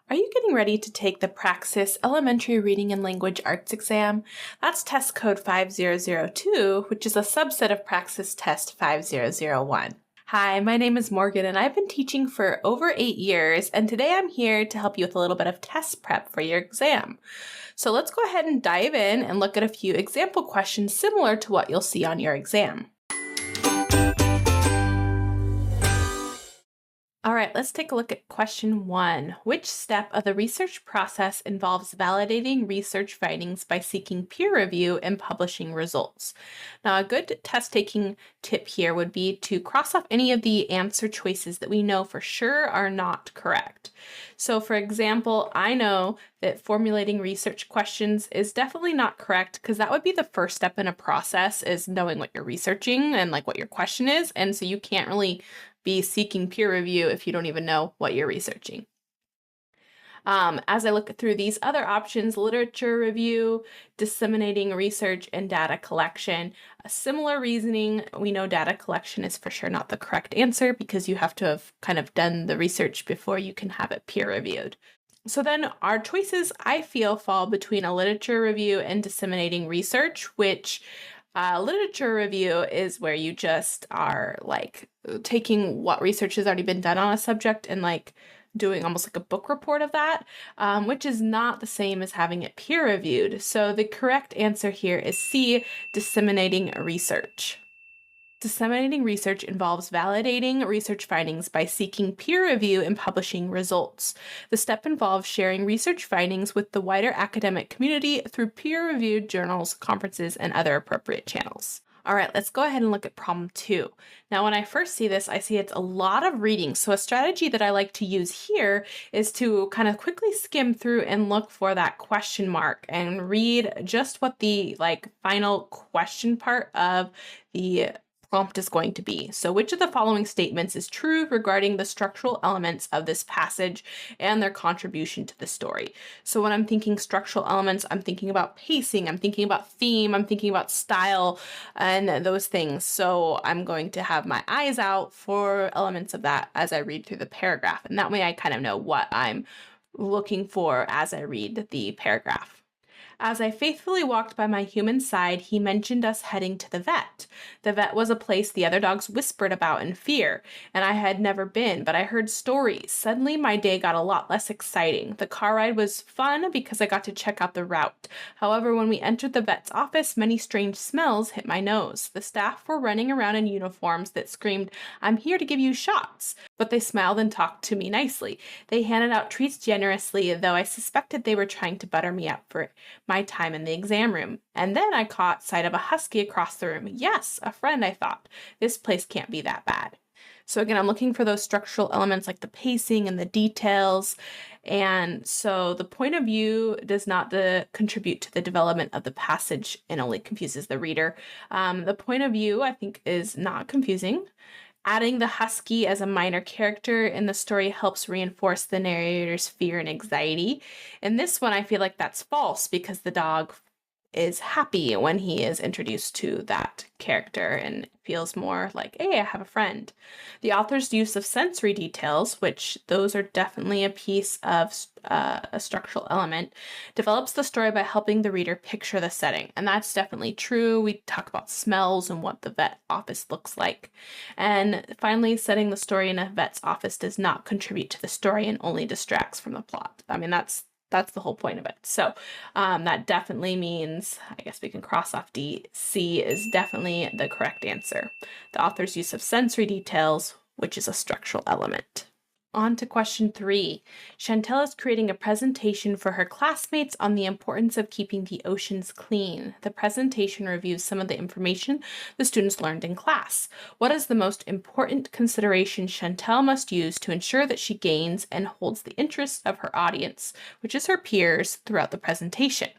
Are you getting ready to take the Praxis Elementary Reading and Language Arts exam? That's test code 5002, which is a subset of Praxis test 5001. Hi, my name is Morgan and I've been teaching for over 8 years, and today I'm here to help you with a little bit of test prep for your exam. So let's go ahead and dive in and look at a few example questions similar to what you'll see on your exam. All right, let's take a look at question 1. Which step of the research process involves validating research findings by seeking peer review and publishing results? Now, a good test-taking tip here would be to cross off any of the answer choices that we know for sure are not correct. So, for example, I know that formulating research questions is definitely not correct because that would be the first step in a process, is knowing what you're researching and what your question is. And so you can't really be seeking peer review if you don't even know what you're researching. As I look through these other options, literature review, disseminating research, and data collection, a similar reasoning. We know data collection is for sure not the correct answer because you have to have kind of done the research before you can have it peer reviewed. So then our choices, I feel, fall between a literature review and disseminating research, which literature review is where you just are taking what research has already been done on a subject and doing almost like a book report of that, which is not the same as having it peer reviewed. So the correct answer here is C, disseminating research. Disseminating research involves validating research findings by seeking peer review and publishing results. The step involves sharing research findings with the wider academic community through peer-reviewed journals, conferences, and other appropriate channels. All right, let's go ahead and look at problem 2. Now, when I first see this, I see it's a lot of reading. So a strategy that I like to use here is to kind of quickly skim through and look for that question mark and read just what the final question part of the prompt is going to be. So which of the following statements is true regarding the structural elements of this passage and their contribution to the story? So when I'm thinking structural elements, I'm thinking about pacing, I'm thinking about theme, I'm thinking about style and those things. So I'm going to have my eyes out for elements of that as I read through the paragraph. And that way I kind of know what I'm looking for as I read the paragraph. As I faithfully walked by my human side, he mentioned us heading to the vet. The vet was a place the other dogs whispered about in fear, and I had never been, but I heard stories. Suddenly, my day got a lot less exciting. The car ride was fun because I got to check out the route. However, when we entered the vet's office, many strange smells hit my nose. The staff were running around in uniforms that screamed, "I'm here to give you shots," but they smiled and talked to me nicely. They handed out treats generously, though I suspected they were trying to butter me up for my time in the exam room. And then I caught sight of a husky across the room. Yes, a friend, I thought. This place can't be that bad. So again, I'm looking for those structural elements like the pacing and the details. And so the point of view does not contribute to the development of the passage and only confuses the reader. The point of view, I think, is not confusing. Adding the husky as a minor character in the story helps reinforce the narrator's fear and anxiety. In this one, I feel like that's false because the dog is happy when he is introduced to that character and feels more like, hey, I have a friend. The author's use of sensory details, which those are definitely a piece of a structural element, develops the story by helping the reader picture the setting. And that's definitely true. We talk about smells and what the vet office looks like. And finally, setting the story in a vet's office does not contribute to the story and only distracts from the plot. I mean, that's the whole point of it. So that definitely means, I guess we can cross off D. C is definitely the correct answer. The author's use of sensory details, which is a structural element. On to question 3. Chantel is creating a presentation for her classmates on the importance of keeping the oceans clean. The presentation reviews some of the information the students learned in class. What is the most important consideration Chantel must use to ensure that she gains and holds the interest of her audience, which is her peers, throughout the presentation?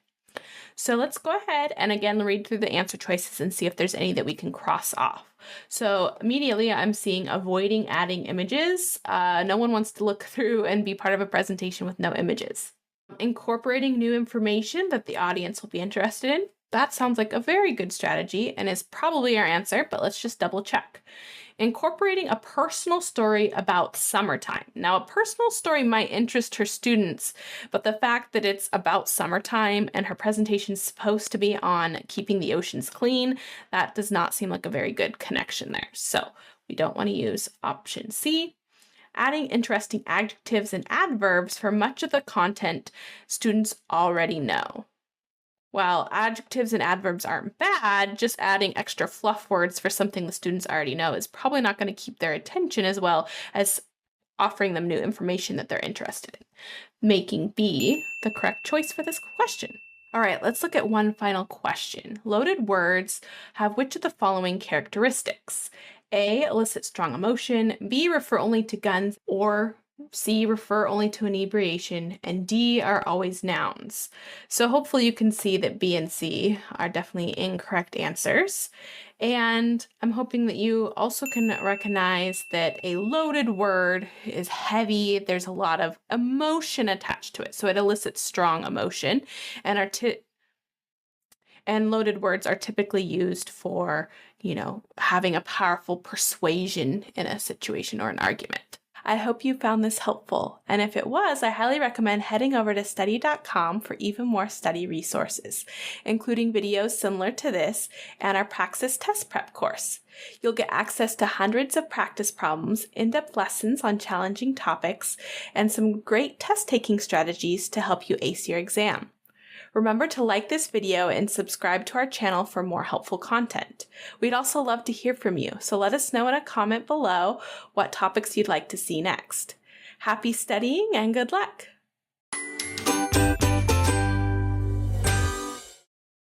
So let's go ahead and again read through the answer choices and see if there's any that we can cross off. So immediately I'm seeing avoiding adding images. No one wants to look through and be part of a presentation with no images. Incorporating new information that the audience will be interested in. That sounds like a very good strategy and is probably our answer, but let's just double check. Incorporating a personal story about summertime. Now, a personal story might interest her students, but the fact that it's about summertime and her presentation is supposed to be on keeping the oceans clean, that does not seem like a very good connection there. So we don't want to use option C. Adding interesting adjectives and adverbs for much of the content students already know. While adjectives and adverbs aren't bad, just adding extra fluff words for something the students already know is probably not going to keep their attention as well as offering them new information that they're interested in, making B the correct choice for this question. All right, let's look at one final question. Loaded words have which of the following characteristics? A, elicit strong emotion, B, refer only to guns, or C, refer only to inebriation, and D are always nouns. So hopefully you can see that B and C are definitely incorrect answers. And I'm hoping that you also can recognize that a loaded word is heavy. There's a lot of emotion attached to it. So it elicits strong emotion, and loaded words are typically used for, having a powerful persuasion in a situation or an argument. I hope you found this helpful, and if it was, I highly recommend heading over to study.com for even more study resources, including videos similar to this and our Praxis Test Prep course. You'll get access to hundreds of practice problems, in-depth lessons on challenging topics, and some great test-taking strategies to help you ace your exam. Remember to like this video and subscribe to our channel for more helpful content. We'd also love to hear from you, so let us know in a comment below what topics you'd like to see next. Happy studying and good luck!